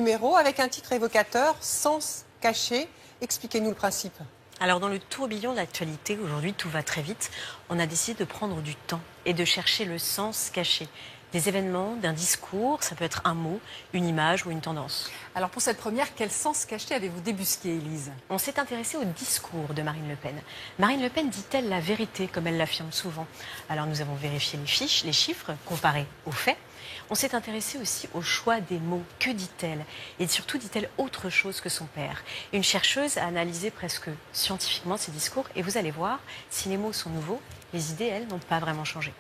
numéro avec un titre évocateur, Sens caché. Expliquez-nous le principe. Alors dans le tourbillon de l'actualité, aujourd'hui tout va très vite, on a décidé de prendre du temps et de chercher le sens caché. Des événements, d'un discours, ça peut être un mot, une image ou une tendance. Alors pour cette première, quel sens caché avez-vous débusqué, Élise? On s'est intéressé au discours de Marine Le Pen. Marine Le Pen dit-elle la vérité, comme elle l'affirme souvent? Alors nous avons vérifié les chiffres, comparés aux faits. On s'est intéressé aussi au choix des mots. Que dit-elle? Et surtout, dit-elle autre chose que son père? Une chercheuse a analysé presque scientifiquement ces discours et vous allez voir, si les mots sont nouveaux, les idées, elles, n'ont pas vraiment changé.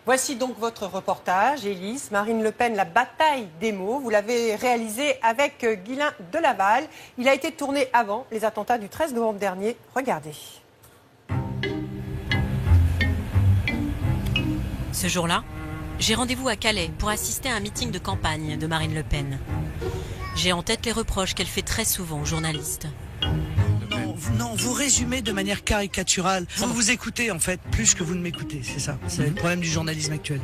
Voici donc votre reportage, Élise. Marine Le Pen, la bataille des mots. Vous l'avez réalisé avec Guylain Delaval. Il a été tourné avant les attentats du 13 novembre dernier. Regardez. Ce jour-là, j'ai rendez-vous à Calais pour assister à un meeting de campagne de Marine Le Pen. J'ai en tête les reproches qu'elle fait très souvent aux journalistes. Non, vous résumez de manière caricaturale. Vous écoutez en fait plus que vous ne m'écoutez, c'est ça. C'est le problème du journalisme actuel.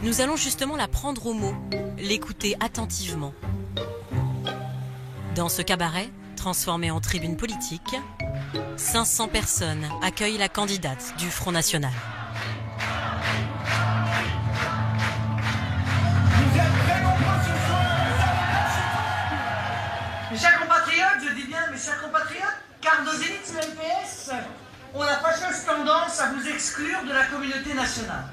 Nous allons justement la prendre au mot, l'écouter attentivement. Dans ce cabaret, transformé en tribune politique, 500 personnes accueillent la candidate du Front National. Mes chers compatriotes, je dis bien mes chers compatriotes, car nos élites du MPS ont la fâcheuse tendance à vous exclure de la communauté nationale.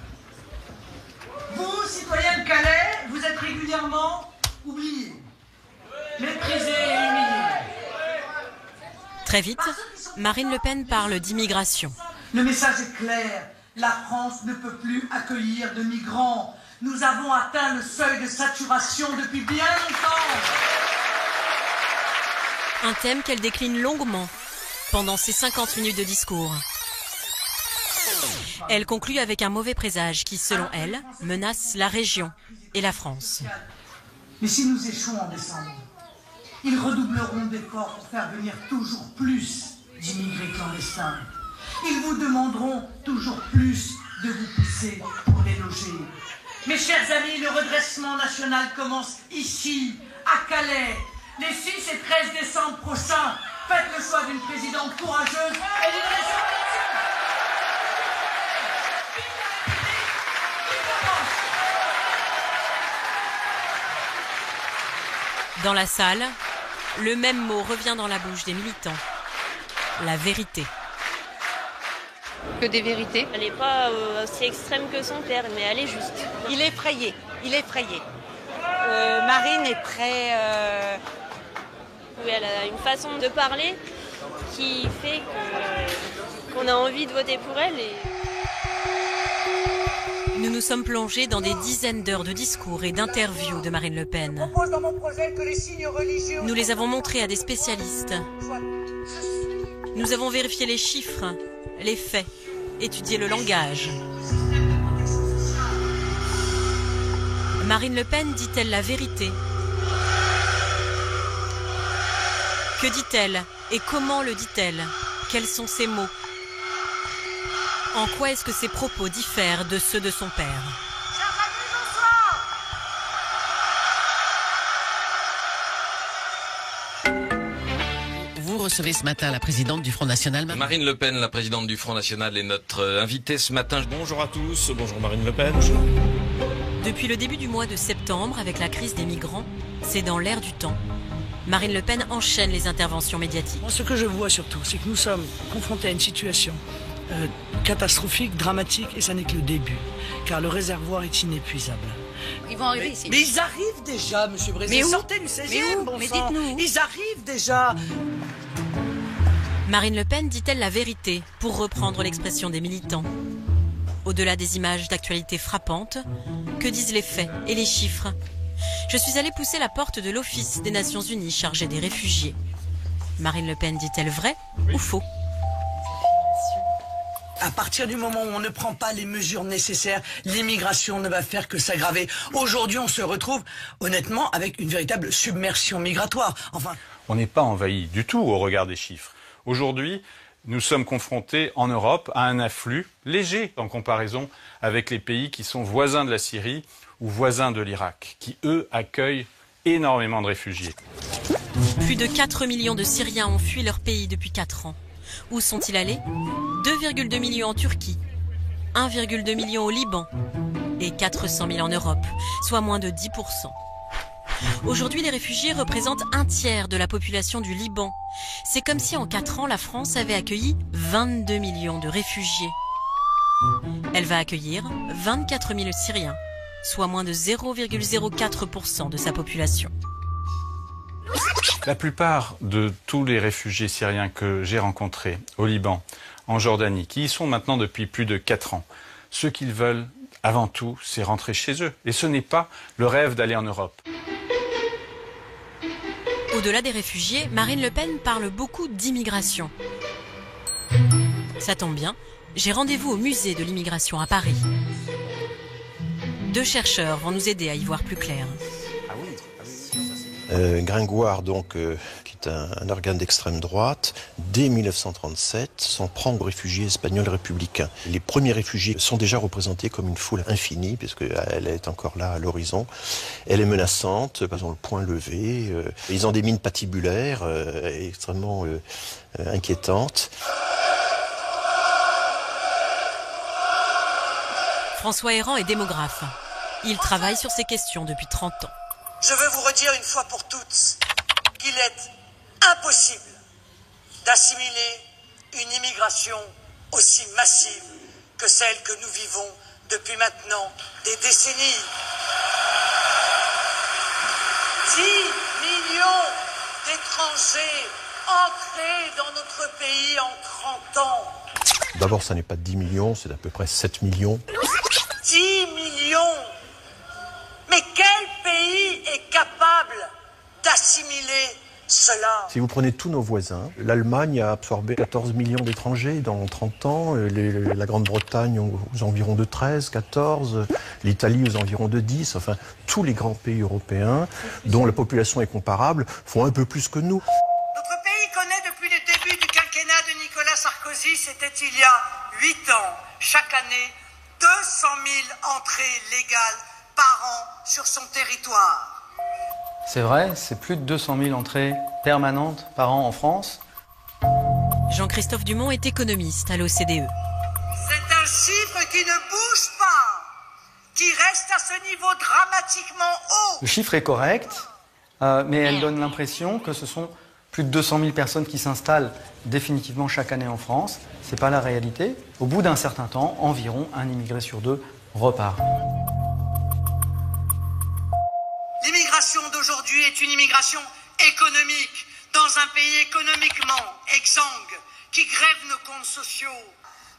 Vous, citoyens de Calais, vous êtes régulièrement oubliés, méprisés et humiliés. Très vite, Marine Le Pen parle d'immigration. Le message est clair, la France ne peut plus accueillir de migrants. Nous avons atteint le seuil de saturation depuis bien longtemps. Un thème qu'elle décline longuement pendant ses 50 minutes de discours. Elle conclut avec un mauvais présage qui, selon elle, menace la région et la France. Mais si nous échouons en décembre, ils redoubleront d'efforts pour faire venir toujours plus d'immigrés clandestins. Ils vous demanderont toujours plus de vous pousser pour les loger. Mes chers amis, le redressement national commence ici, à Calais. Les 6 et 13 décembre prochains, faites le choix d'une présidente courageuse et d'une région. Dans la salle, le même mot revient dans la bouche des militants. La vérité. Que des vérités. Elle n'est pas aussi extrême que son père, mais elle est juste. Il est effrayé, il est effrayé. Marine est très... Oui, elle a une façon de parler qui fait qu'on a envie de voter pour elle. Nous nous sommes plongés dans des dizaines d'heures de discours et d'interviews de Marine Le Pen. Nous les avons montrés à des spécialistes. Nous avons vérifié les chiffres, les faits, étudié le langage. Marine Le Pen dit-elle la vérité? Que dit-elle et comment le dit-elle? Quels sont ses mots? En quoi est-ce que ses propos diffèrent de ceux de son père? Vous recevez ce matin la présidente du Front National. Marine Le Pen, la présidente du Front National, est notre invitée ce matin. Bonjour à tous, bonjour Marine Le Pen. Bonjour. Depuis le début du mois de septembre, avec la crise des migrants, c'est dans l'air du temps. Marine Le Pen enchaîne les interventions médiatiques. Ce que je vois surtout, c'est que nous sommes confrontés à une situation catastrophique, dramatique, et ça n'est que le début, car le réservoir est inépuisable. Ils vont arriver ici. Mais ils arrivent déjà, monsieur Brésil. Mais où? Sortez du 16e, bon Mais sang. dites-nous. Ils arrivent déjà. Marine Le Pen dit-elle la vérité, pour reprendre l'expression des militants? Au-delà des images d'actualité frappantes, que disent les faits et les chiffres? Je suis allée pousser la porte de l'Office des Nations Unies chargé des réfugiés. Marine Le Pen dit-elle vrai ou faux? À partir du moment où on ne prend pas les mesures nécessaires, l'immigration ne va faire que s'aggraver. Aujourd'hui, on se retrouve, honnêtement, avec une véritable submersion migratoire. Enfin, on n'est pas envahi du tout au regard des chiffres. Aujourd'hui, nous sommes confrontés en Europe à un afflux léger en comparaison avec les pays qui sont voisins de la Syrie ou voisins de l'Irak, qui, eux, accueillent énormément de réfugiés. Plus de 4 millions de Syriens ont fui leur pays depuis 4 ans. Où sont-ils allés? 2,2 millions en Turquie, 1,2 million au Liban et 400 000 en Europe, soit moins de 10%. Aujourd'hui, les réfugiés représentent un tiers de la population du Liban. C'est comme si en 4 ans, la France avait accueilli 22 millions de réfugiés. Elle va accueillir 24 000 Syriens, soit moins de 0,04% de sa population. La plupart de tous les réfugiés syriens que j'ai rencontrés au Liban, en Jordanie, qui y sont maintenant depuis plus de 4 ans, ce qu'ils veulent avant tout, c'est rentrer chez eux. Et ce n'est pas le rêve d'aller en Europe. Au-delà des réfugiés, Marine Le Pen parle beaucoup d'immigration. Ça tombe bien, j'ai rendez-vous au musée de l'immigration à Paris. 2 chercheurs vont nous aider à y voir plus clair. Gringoire, donc, qui est un organe d'extrême droite, dès 1937, s'en prend aux réfugiés espagnols républicains. Les premiers réfugiés sont déjà représentés comme une foule infinie, puisqu'elle est encore là à l'horizon. Elle est menaçante, ils ont le poing levé, ils ont des mines patibulaires extrêmement inquiétantes. François Héran est démographe. Il travaille sur ces questions depuis 30 ans. Je veux vous redire une fois pour toutes qu'il est impossible d'assimiler une immigration aussi massive que celle que nous vivons depuis maintenant des décennies. 10 millions d'étrangers entrés dans notre pays en 30 ans. D'abord, ça n'est pas 10 millions, c'est à peu près 7 millions. 10 millions! Mais quel pays est capable d'assimiler cela? Si vous prenez tous nos voisins, l'Allemagne a absorbé 14 millions d'étrangers dans 30 ans, la Grande-Bretagne aux environs de 13, 14, l'Italie aux environs de 10, enfin tous les grands pays européens dont la population est comparable font un peu plus que nous. Notre pays connaît depuis le début du quinquennat de Nicolas Sarkozy, c'était il y a 8 ans, chaque année, 200 000 entrées légales par an sur son territoire. C'est vrai, c'est plus de 200 000 entrées permanentes par an en France. Jean-Christophe Dumont est économiste à l'OCDE. C'est un chiffre qui ne bouge pas, qui reste à ce niveau dramatiquement haut. Le chiffre est correct, mais elle donne l'impression que ce sont plus de 200 000 personnes qui s'installent définitivement chaque année en France. Ce n'est pas la réalité. Au bout d'un certain temps, environ un immigré sur 2 repart. L'immigration d'aujourd'hui est une immigration économique, dans un pays économiquement exsangue, qui grève nos comptes sociaux,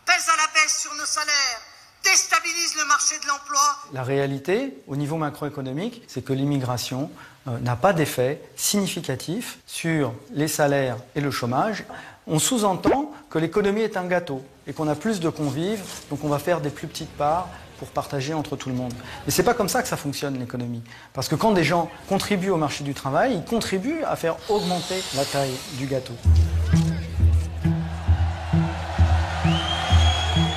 pèse à la baisse sur nos salaires, déstabilise le marché de l'emploi. La réalité, au niveau macroéconomique, c'est que l'immigration n'a pas d'effet significatif sur les salaires et le chômage. On sous-entend que l'économie est un gâteau et qu'on a plus de convives, donc on va faire des plus petites parts pour partager entre tout le monde. Mais c'est pas comme ça que ça fonctionne l'économie. Parce que quand des gens contribuent au marché du travail, ils contribuent à faire augmenter la taille du gâteau.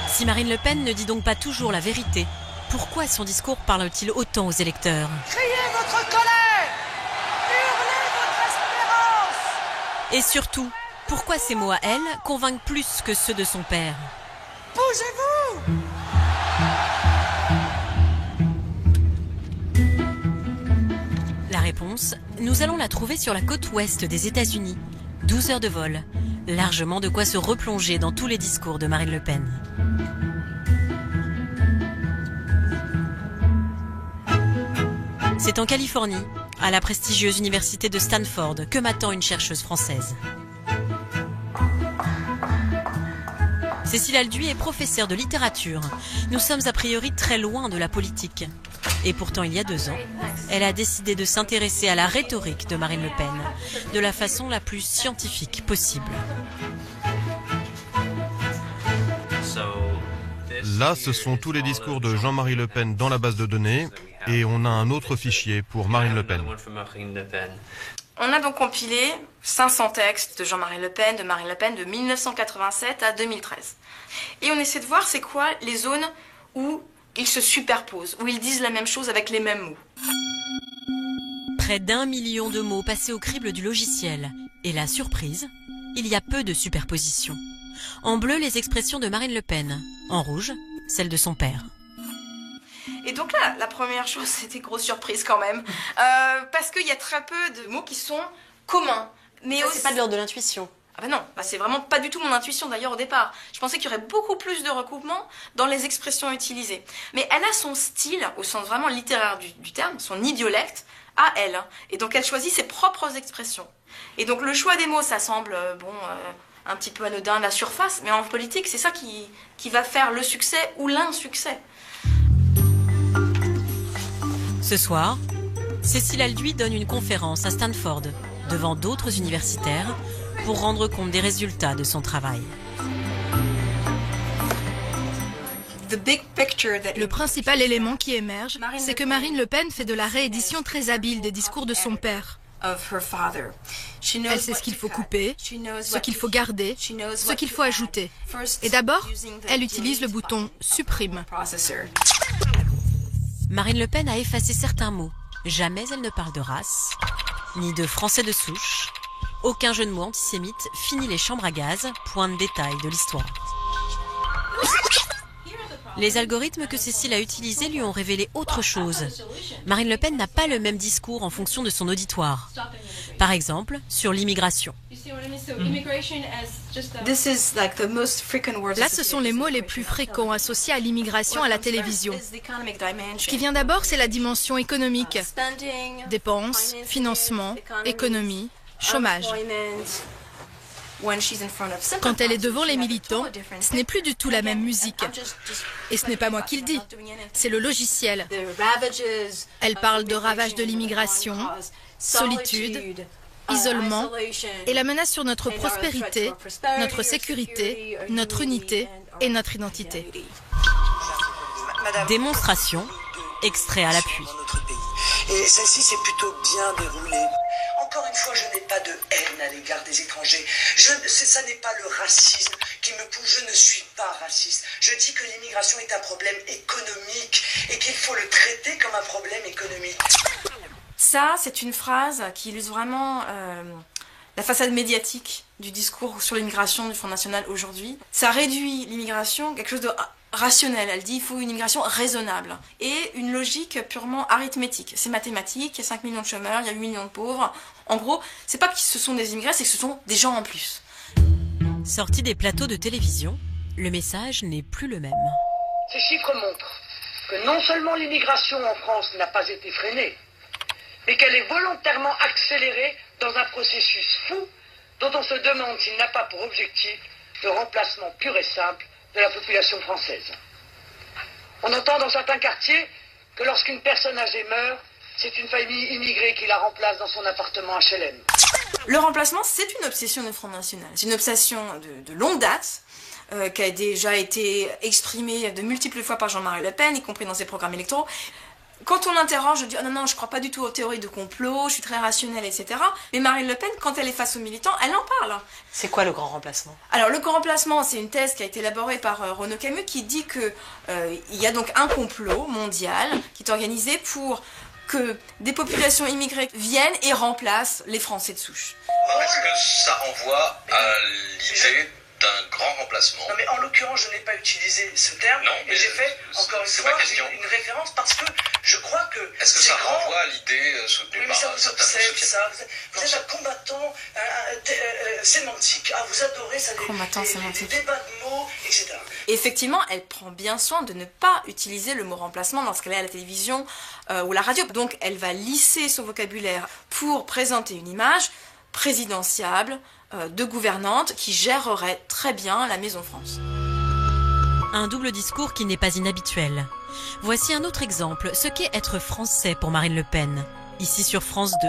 Si Marine Le Pen ne dit donc pas toujours la vérité, pourquoi son discours parle-t-il autant aux électeurs? Criez votre colère! Hurlez votre espérance! Et surtout, pourquoi ces mots à elle convainquent plus que ceux de son père? Bougez-vous! La réponse, nous allons la trouver sur la côte ouest des États-Unis. 12 heures de vol, largement de quoi se replonger dans tous les discours de Marine Le Pen. C'est en Californie, à la prestigieuse université de Stanford, que m'attend une chercheuse française. Cécile Alduy est professeure de littérature. Nous sommes a priori très loin de la politique. Et pourtant, il y a 2 ans, elle a décidé de s'intéresser à la rhétorique de Marine Le Pen, de la façon la plus scientifique possible. Là, ce sont tous les discours de Jean-Marie Le Pen dans la base de données, et on a un autre fichier pour Marine Le Pen. On a donc compilé 500 textes de Jean-Marie Le Pen, de Marine Le Pen, de 1987 à 2013. Et on essaie de voir c'est quoi les zones où ils se superposent, où ils disent la même chose avec les mêmes mots. Près d'1 million de mots passés au crible du logiciel. Et la surprise, il y a peu de superposition. En bleu, les expressions de Marine Le Pen. En rouge, celles de son père. Et donc là, la première chose, c'était grosse surprise quand même. Parce qu'il y a très peu de mots qui sont communs. Mais ça, c'est pas de l'ordre de l'intuition. Ah ben non, c'est vraiment pas du tout mon intuition d'ailleurs au départ. Je pensais qu'il y aurait beaucoup plus de recoupements dans les expressions utilisées. Mais elle a son style, au sens vraiment littéraire du terme, son idiolecte, à elle. Et donc elle choisit ses propres expressions. Et donc le choix des mots, ça semble, un petit peu anodin à la surface, mais en politique, c'est ça qui va faire le succès ou l'insuccès. Ce soir, Cécile Alduy donne une conférence à Stanford, devant d'autres universitaires, pour rendre compte des résultats de son travail. Le principal élément qui émerge, c'est que Marine Le Pen fait de la réédition très habile des discours de son père. Elle sait ce qu'il faut couper, ce qu'il faut garder, ce qu'il faut ajouter. Et d'abord, elle utilise le bouton « Supprime ». Marine Le Pen a effacé certains mots. Jamais elle ne parle de race, ni de français de souche. Aucun jeu de mots antisémite finit les chambres à gaz, point de détail de l'histoire. Les algorithmes que Cécile a utilisés lui ont révélé autre chose. Marine Le Pen n'a pas le même discours en fonction de son auditoire. Par exemple, sur l'immigration. Là, ce sont les mots les plus fréquents associés à l'immigration à la télévision. Ce qui vient d'abord, c'est la dimension économique. Dépenses, financement, économie, chômage. Quand elle est devant les militants, ce n'est plus du tout la même musique. Et ce n'est pas moi qui le dis, c'est le logiciel. Elle parle de ravages de l'immigration, solitude, isolement et la menace sur notre prospérité, notre sécurité, notre unité et notre identité. Démonstration, extrait à l'appui. Et celle-ci s'est plutôt bien déroulée. Encore une fois, je n'ai pas de haine à l'égard des étrangers. Ça n'est pas le racisme qui me pousse. Je ne suis pas raciste. Je dis que l'immigration est un problème économique et qu'il faut le traiter comme un problème économique. Ça, c'est une phrase qui illustre vraiment la façade médiatique du discours sur l'immigration du Front National aujourd'hui. Ça réduit l'immigration à quelque chose de rationnel. Elle dit qu'il faut une immigration raisonnable et une logique purement arithmétique. C'est mathématique, il y a 5 millions de chômeurs, il y a 8 millions de pauvres. En gros, c'est pas que ce sont des immigrés, c'est que ce sont des gens en plus. Sorti des plateaux de télévision, le message n'est plus le même. Ces chiffres montrent que non seulement l'immigration en France n'a pas été freinée, mais qu'elle est volontairement accélérée dans un processus fou dont on se demande s'il n'a pas pour objectif le remplacement pur et simple de la population française. On entend dans certains quartiers que lorsqu'une personne âgée meurt, c'est une famille immigrée qui la remplace dans son appartement HLM. Le remplacement, c'est une obsession du Front National. C'est une obsession de longue date, qui a déjà été exprimée de multiples fois par Jean-Marie Le Pen, y compris dans ses programmes électoraux. Quand on l'interroge, je dis « Oh non, je crois pas du tout aux théories de complot, je suis très rationnelle, etc. » Mais Marine Le Pen, quand elle est face aux militants, elle en parle. C'est quoi le grand remplacement? Alors, le grand remplacement, c'est une thèse qui a été élaborée par Renaud Camus, qui dit que il y a donc un complot mondial qui est organisé pour que des populations immigrées viennent et remplacent les Français de souche. Est-ce que ça renvoie à l'idée d'un grand remplacement? Non mais en l'occurrence, je n'ai pas utilisé ce terme, et j'ai fait, encore une fois, une référence parce que je crois que... Est-ce que ça renvoie à l'idée soutenue par certains sociétés? Vous êtes un combattant sémantique, vous adorez ça, les débats de mots, etc. Effectivement, elle prend bien soin de ne pas utiliser le mot remplacement lorsqu'elle est à la télévision ou à la radio. Donc elle va lisser son vocabulaire pour présenter une image présidentiable, de gouvernante qui gérerait très bien la Maison France. Un double discours qui n'est pas inhabituel. Voici un autre exemple, ce qu'est être français pour Marine Le Pen, ici sur France 2.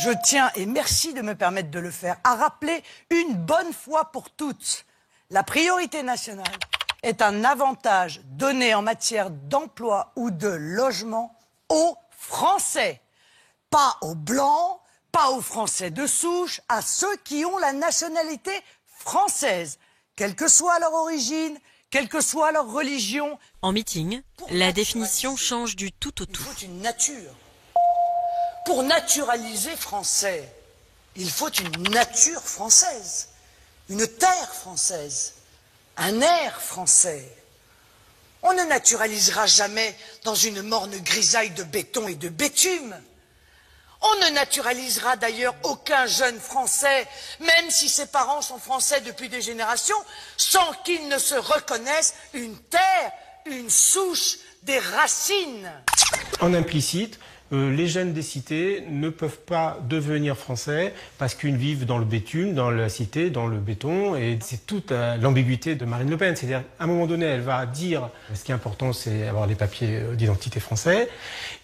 Je tiens, et merci de me permettre de le faire, à rappeler une bonne fois pour toutes. La priorité nationale est un avantage donné en matière d'emploi ou de logement aux Français, pas aux Blancs, pas aux Français de souche, à ceux qui ont la nationalité française, quelle que soit leur origine, quelle que soit leur religion. En meeting, la définition change du tout au tout. Il faut une nature. Pour naturaliser français, il faut une nature française, une terre française, un air français. On ne naturalisera jamais dans une morne grisaille de béton et de bétume. On ne naturalisera d'ailleurs aucun jeune Français, même si ses parents sont Français depuis des générations, sans qu'ils ne se reconnaissent une terre, une souche, des racines. En implicite, les jeunes des cités ne peuvent pas devenir français parce qu'ils vivent dans le bitume, dans la cité, dans le béton. Et c'est toute l'ambiguïté de Marine Le Pen. C'est-à-dire, à un moment donné, elle va dire ce qui est important, c'est avoir les papiers d'identité français.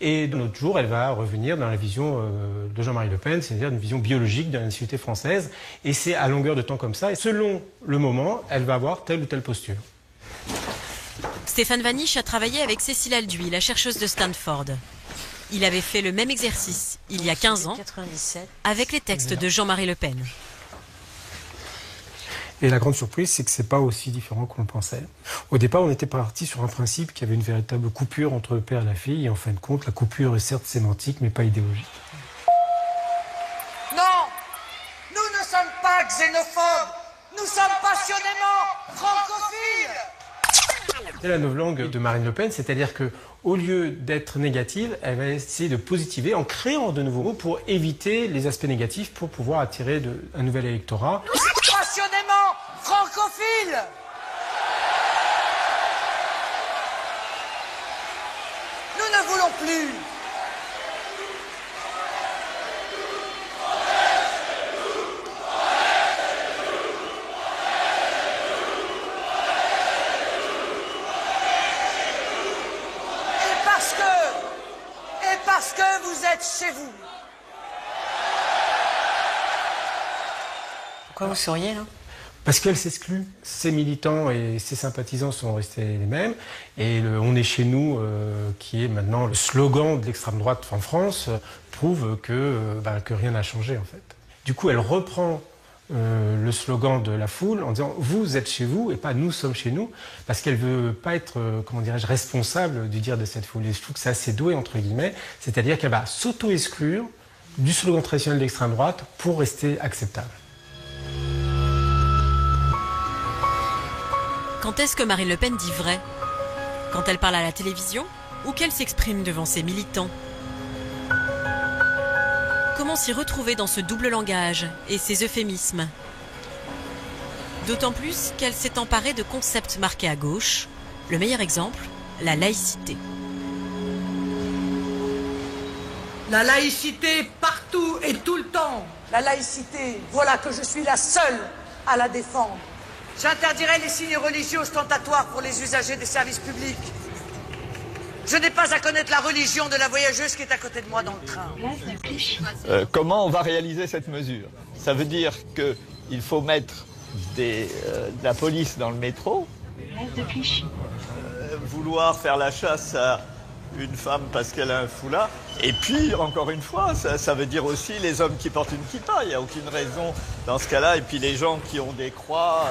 Et d'un autre jour, elle va revenir dans la vision de Jean-Marie Le Pen, c'est-à-dire une vision biologique de la nationalité française. Et c'est à longueur de temps comme ça. Et selon le moment, elle va avoir telle ou telle posture. Stéphane Vanish a travaillé avec Cécile Alduy, la chercheuse de Stanford. Il avait fait le même exercice, il y a 15 ans, avec les textes de Jean-Marie Le Pen. Et la grande surprise, c'est que c'est pas aussi différent qu'on le pensait. Au départ, on était parti sur un principe qu'il y avait une véritable coupure entre le père et la fille, et en fin de compte, la coupure est certes sémantique, mais pas idéologique. Non, nous ne sommes pas xénophobes, nous sommes passionnément francophiles. C'est la novlangue de Marine Le Pen, c'est-à-dire que au lieu d'être négative, elle va essayer de positiver en créant de nouveaux mots pour éviter les aspects négatifs, pour pouvoir attirer un nouvel électorat. Passionnément francophile. Nous ne voulons plus. Parce que vous êtes chez vous. Pourquoi vous souriez là? Parce qu'elle s'exclut. Ses militants et ses sympathisants sont restés les mêmes. Et on est chez nous, qui est maintenant le slogan de l'extrême droite en France, prouve que rien n'a changé en fait. Du coup, elle reprend le slogan de la foule en disant « vous êtes chez vous » et pas « nous sommes chez nous », parce qu'elle veut pas être, comment dirais-je, responsable du dire de cette foule. Et je trouve que c'est assez doué, entre guillemets, c'est-à-dire qu'elle va s'auto-exclure du slogan traditionnel de l'extrême droite pour rester acceptable. Quand est-ce que Marine Le Pen dit vrai? Quand elle parle à la télévision ou qu'elle s'exprime devant ses militants? Comment s'y retrouver dans ce double langage et ces euphémismes? D'autant plus qu'elle s'est emparée de concepts marqués à gauche. Le meilleur exemple, la laïcité. La laïcité partout et tout le temps. La laïcité, voilà que je suis la seule à la défendre. J'interdirai les signes religieux ostentatoires pour les usagers des services publics. Je n'ai pas à connaître la religion de la voyageuse qui est à côté de moi dans le train. Comment on va réaliser cette mesure? Ça veut dire qu'il faut mettre de la police dans le métro, vouloir faire la chasse à une femme parce qu'elle a un foulard, et puis, encore une fois, ça veut dire aussi les hommes qui portent une kippa. Il n'y a aucune raison dans ce cas-là. Et puis les gens qui ont des croix,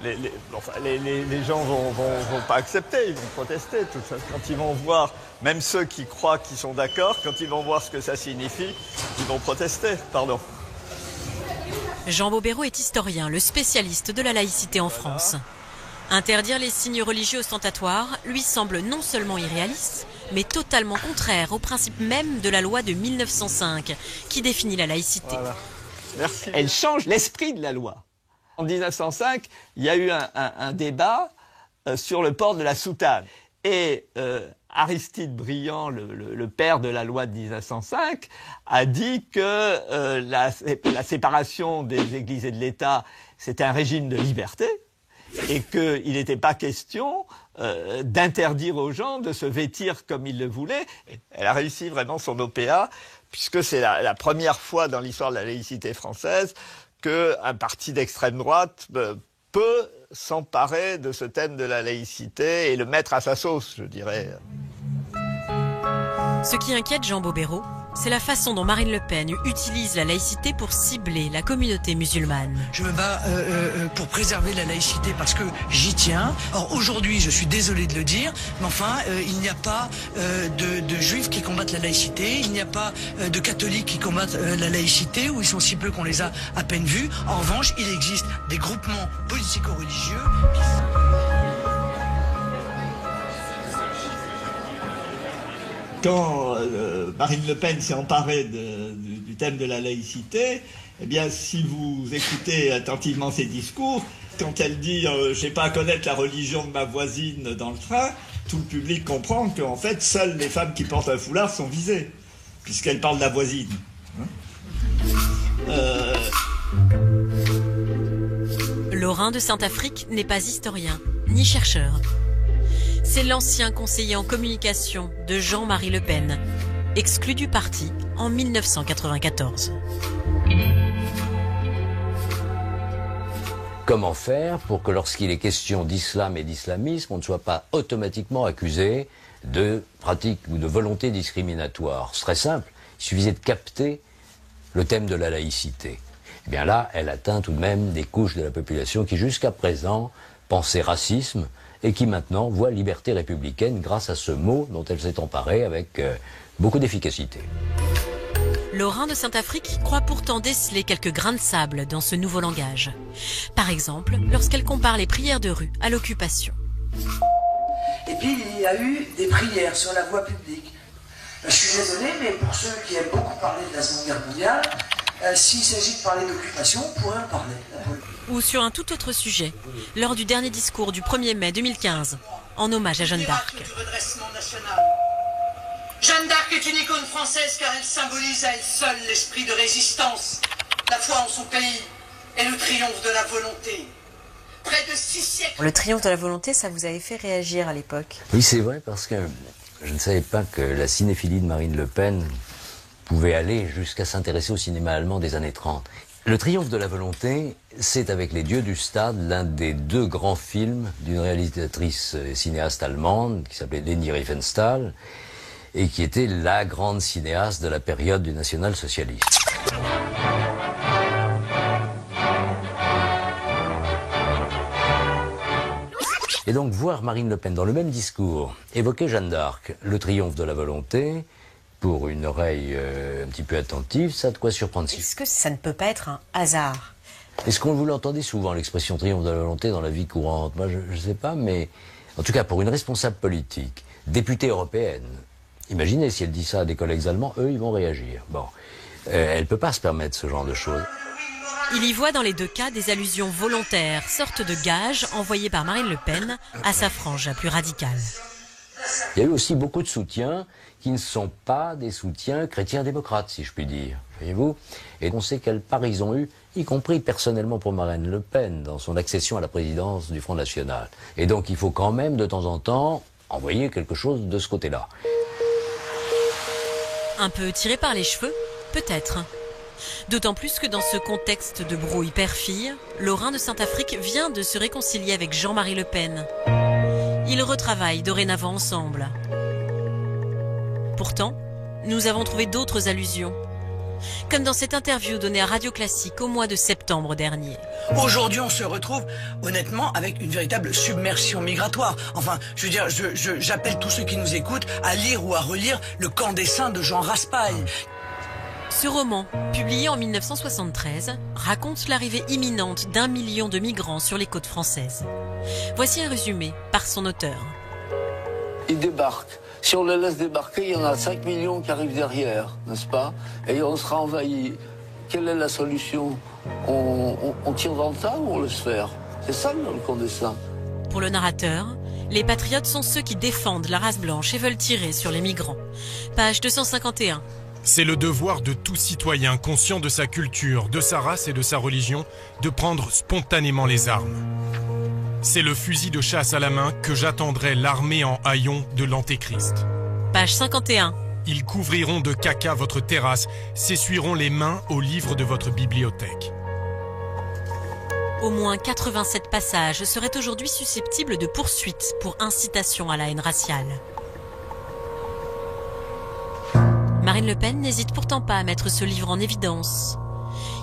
les gens vont pas accepter, ils vont protester. Tout ça. Quand ils vont voir, même ceux qui croient qu'ils sont d'accord, quand ils vont voir ce que ça signifie, ils vont protester. Pardon. Jean Bobéro est historien, le spécialiste de la laïcité en France. Interdire les signes religieux ostentatoires lui semble non seulement irréaliste, mais totalement contraire au principe même de la loi de 1905 qui définit la laïcité. Voilà. Merci. Elle change l'esprit de la loi. En 1905, il y a eu un débat sur le port de la soutane. Et Aristide Briand, le père de la loi de 1905, a dit que la séparation des églises et de l'État, c'était un régime de liberté et qu'il n'était pas question d'interdire aux gens de se vêtir comme ils le voulaient. Et elle a réussi vraiment son OPA, puisque c'est la première fois dans l'histoire de la laïcité française qu'un parti d'extrême droite peut s'emparer de ce thème de la laïcité et le mettre à sa sauce, je dirais. Ce qui inquiète Jean Bobéro, C'est la façon dont Marine Le Pen utilise la laïcité pour cibler la communauté musulmane. Je me bats pour préserver la laïcité parce que j'y tiens. Or aujourd'hui, je suis désolé de le dire, mais enfin, il n'y a pas de juifs qui combattent la laïcité, il n'y a pas de catholiques qui combattent la laïcité, où ils sont si peu qu'on les a à peine vus. En revanche, il existe des groupements politico-religieux qui... Quand Marine Le Pen s'est emparée du thème de la laïcité, eh bien, si vous écoutez attentivement ses discours, quand elle dit « j'ai pas à connaître la religion de ma voisine dans le train », tout le public comprend qu'en fait, seules les femmes qui portent un foulard sont visées, puisqu'elle parle de la voisine. Laurin de Saint-Affrique n'est pas historien, ni chercheur. C'est l'ancien conseiller en communication de Jean-Marie Le Pen, exclu du parti en 1994. Comment faire pour que lorsqu'il est question d'islam et d'islamisme, on ne soit pas automatiquement accusé de pratique ou de volonté discriminatoire? C'est très simple, il suffisait de capter le thème de la laïcité. Eh bien là, elle atteint tout de même des couches de la population qui jusqu'à présent pensaient racisme, et qui maintenant voit liberté républicaine grâce à ce mot dont elle s'est emparée avec beaucoup d'efficacité. Laurin de Saint-Affrique croit pourtant déceler quelques grains de sable dans ce nouveau langage. Par exemple, lorsqu'elle compare les prières de rue à l'occupation. Et puis il y a eu des prières sur la voie publique. Je suis désolé, mais pour ceux qui aiment beaucoup parler de la Seconde Guerre mondiale, s'il s'agit de parler d'occupation, on pourrait en parler. Ou sur un tout autre sujet, lors du dernier discours du 1er mai 2015, en hommage à Jeanne d'Arc. Jeanne d'Arc est une icône française car elle symbolise à elle seule l'esprit de résistance, la foi en son pays et le triomphe de la volonté. Près de 6 siècles... Le triomphe de la volonté, ça vous avait fait réagir à l'époque? Oui, c'est vrai, parce que je ne savais pas que la cinéphilie de Marine Le Pen pouvait aller jusqu'à s'intéresser au cinéma allemand des années 30. Le triomphe de la volonté, c'est avec Les Dieux du Stade, l'un des deux grands films d'une réalisatrice et cinéaste allemande qui s'appelait Leni Riefenstahl et qui était la grande cinéaste de la période du national-socialisme. Et donc voir Marine Le Pen dans le même discours évoquer Jeanne d'Arc, le triomphe de la volonté, pour une oreille un petit peu attentive, ça a de quoi surprendre. Est-ce que ça ne peut pas être un hasard? Est-ce qu'on vous l'entendait souvent, l'expression triomphe de la volonté dans la vie courante? Moi, je ne sais pas, mais en tout cas, pour une responsable politique, députée européenne, imaginez si elle dit ça à des collègues allemands, eux, ils vont réagir. Bon, elle ne peut pas se permettre ce genre de choses. Il y voit dans les deux cas des allusions volontaires, sorte de gages envoyés par Marine Le Pen à sa frange la plus radicale. Il y a eu aussi beaucoup de soutiens qui ne sont pas des soutiens chrétiens-démocrates, si je puis dire, voyez-vous. Et on sait quel part ils ont eu, y compris personnellement pour Marine Le Pen, dans son accession à la présidence du Front National. Et donc il faut quand même, de temps en temps, envoyer quelque chose de ce côté-là. Un peu tiré par les cheveux, peut-être. D'autant plus que dans ce contexte de brouille père-fille, Laurin de Saint-Affrique vient de se réconcilier avec Jean-Marie Le Pen. Ils retravaillent dorénavant ensemble. Pourtant, nous avons trouvé d'autres allusions. Comme dans cette interview donnée à Radio Classique au mois de septembre dernier. Aujourd'hui, on se retrouve honnêtement avec une véritable submersion migratoire. Enfin, je veux dire, j'appelle tous ceux qui nous écoutent à lire ou à relire Le Camp des Saints de Jean Raspail. Ce roman, publié en 1973, raconte l'arrivée imminente d'1 million de migrants sur les côtes françaises. Voici un résumé par son auteur. Ils débarquent. Si on les laisse débarquer, il y en a 5 millions qui arrivent derrière, n'est-ce pas? Et on sera envahi. Quelle est la solution? On tire dans le tas ou on laisse faire? C'est ça le Camp des Saints. Pour le narrateur, les patriotes sont ceux qui défendent la race blanche et veulent tirer sur les migrants. Page 251. C'est le devoir de tout citoyen conscient de sa culture, de sa race et de sa religion de prendre spontanément les armes. C'est le fusil de chasse à la main que j'attendrai l'armée en haillons de l'Antéchrist. Page 51. Ils couvriront de caca votre terrasse, s'essuieront les mains aux livres de votre bibliothèque. Au moins 87 passages seraient aujourd'hui susceptibles de poursuites pour incitation à la haine raciale. Marine Le Pen n'hésite pourtant pas à mettre ce livre en évidence.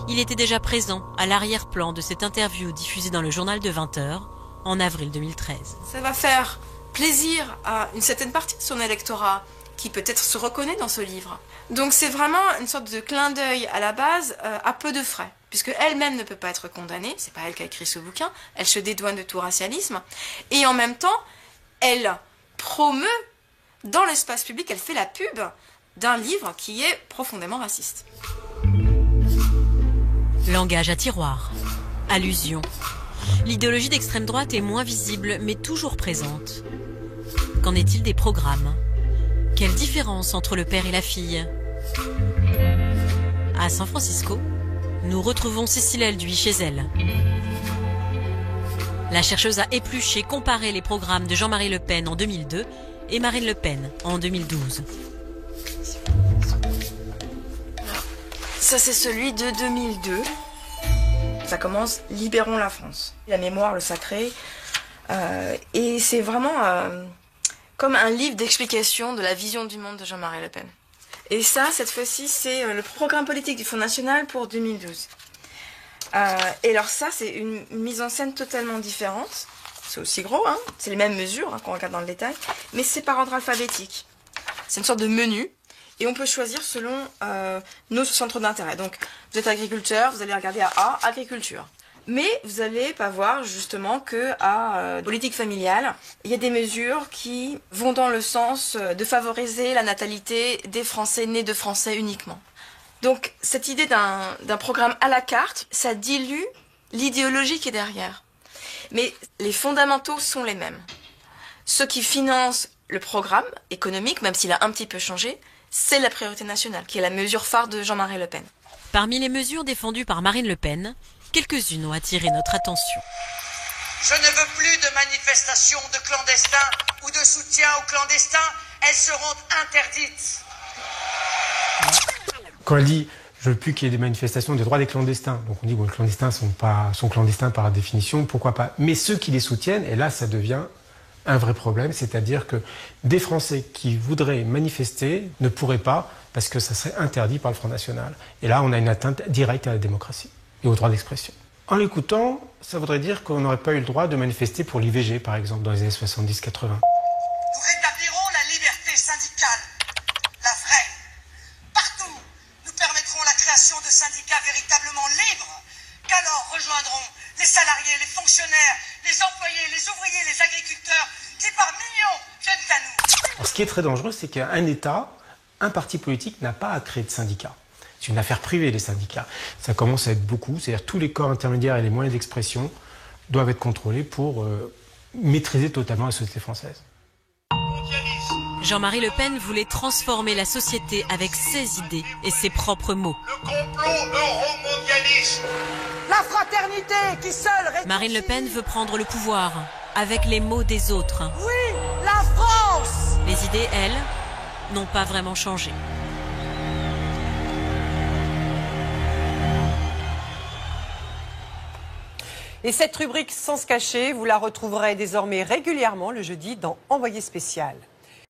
Il était déjà présent à l'arrière-plan de cette interview diffusée dans le journal de 20h en avril 2013. Ça va faire plaisir à une certaine partie de son électorat qui peut-être se reconnaît dans ce livre. Donc c'est vraiment une sorte de clin d'œil à la base à peu de frais, puisque elle-même ne peut pas être condamnée, c'est pas elle qui a écrit ce bouquin, elle se dédouane de tout racialisme, et en même temps, elle promeut dans l'espace public, elle fait la pub d'un livre qui est profondément raciste. Langage à tiroir, allusion. L'idéologie d'extrême droite est moins visible, mais toujours présente. Qu'en est-il des programmes ? Quelle différence entre le père et la fille ? À San Francisco, nous retrouvons Cécile Elduy chez elle. La chercheuse a épluché, comparé les programmes de Jean-Marie Le Pen en 2002 et Marine Le Pen en 2012. Ça, c'est celui de 2002. Ça commence « Libérons la France ». La mémoire, le sacré. Et c'est vraiment comme un livre d'explication de la vision du monde de Jean-Marie Le Pen. Et ça, cette fois-ci, c'est le programme politique du Front National pour 2012. Et alors ça, c'est une mise en scène totalement différente. C'est aussi gros, hein. C'est les mêmes mesures qu'on regarde dans le détail, mais c'est par ordre alphabétique. C'est une sorte de menu. Et on peut choisir selon nos centres d'intérêt. Donc, vous êtes agriculteur, vous allez regarder à A, agriculture. Mais vous n'allez pas voir justement que à politique familiale, il y a des mesures qui vont dans le sens de favoriser la natalité des Français nés de Français uniquement. Donc, cette idée d'un programme à la carte, ça dilue l'idéologie qui est derrière. Mais les fondamentaux sont les mêmes. Ceux qui financent le programme économique, même s'il a un petit peu changé, c'est la priorité nationale, qui est la mesure phare de Jean-Marie Le Pen. Parmi les mesures défendues par Marine Le Pen, quelques-unes ont attiré notre attention. Je ne veux plus de manifestations de clandestins ou de soutien aux clandestins. Elles seront interdites. Quand elle dit « je veux plus qu'il y ait des manifestations des droits des clandestins », donc on dit bon, les clandestins sont clandestins par définition, pourquoi pas. Mais ceux qui les soutiennent, et là ça devient un vrai problème, c'est-à-dire que des Français qui voudraient manifester ne pourraient pas parce que ça serait interdit par le Front National. Et là, on a une atteinte directe à la démocratie et au droit d'expression. En l'écoutant, ça voudrait dire qu'on n'aurait pas eu le droit de manifester pour l'IVG, par exemple, dans les années 70-80. Nous rétablirons la liberté syndicale, la vraie. Partout, nous permettrons la création de syndicats véritablement libres, qu'alors rejoindront les salariés, les fonctionnaires, les employés, les ouvriers, les agriculteurs, qui par millions viennent à nous. Alors, ce qui est très dangereux, c'est qu'un État, un parti politique n'a pas à créer de syndicats. C'est une affaire privée, les syndicats. Ça commence à être beaucoup, c'est-à-dire tous les corps intermédiaires et les moyens d'expression doivent être contrôlés pour maîtriser totalement la société française. Jean-Marie Le Pen voulait transformer la société avec ses idées et ses propres mots. Le complot euromondialiste. La fraternité qui seule réconcilie. Marine Le Pen veut prendre le pouvoir avec les mots des autres. Oui, la France. Les idées, elles, n'ont pas vraiment changé. Et cette rubrique Sans se cacher, vous la retrouverez désormais régulièrement le jeudi dans Envoyé spécial.